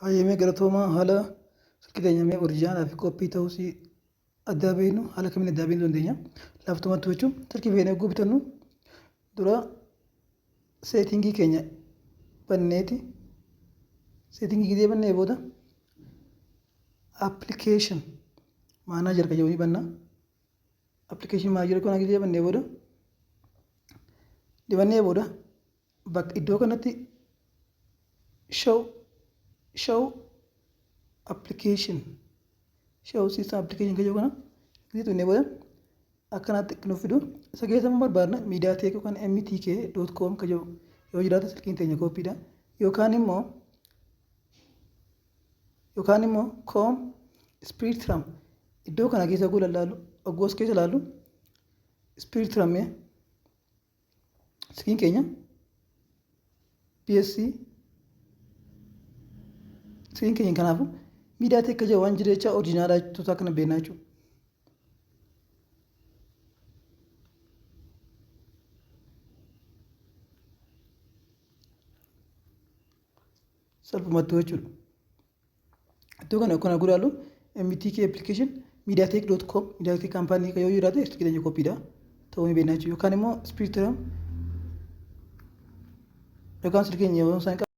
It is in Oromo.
Hayyamee galatoomaa haala silkii keenyamee oriijinaalaa fi koppii ta'uus adda beeknu haala kamiin adda beekuu dandeenya? Laftumatti jechuun silkii keenya eeguu bitannu dura seetingii keenya banneeti. Seetingii gidee bannee booda appilikeeshin maanaajer kan jedhu banna. Appilikeeshin maanaajer kana gidee bannee booda bakka iddoo kanatti show application system application kan jedhu kana gidee tunnee booda akkanatti nuuf fidu isa keessatti barbaadna miidiyaatech yookaan mtk.com kan jedhu yoo jiraate silkiin teenya koppiidha yookaan immoo com spectrum iddoo kana keessa gula laalu oggoos keessa laalu spectrum silkiin keenya PSC silkiin keenya kanaafu miidiyaatech kan jedhu waan jireechaa oriijinaalaa jechuudha akkana beeknaa jechuudha. Salphumatti jechuudha. Iddoo kana gulaalu MTK application mediatek.com mediatek kaampaanii yoo jiraate silkii keenya koppiidha ta'uu ni beeknaa jechuudha. Yookaan immoo spectrum yookaan silkii keenya yoo isaan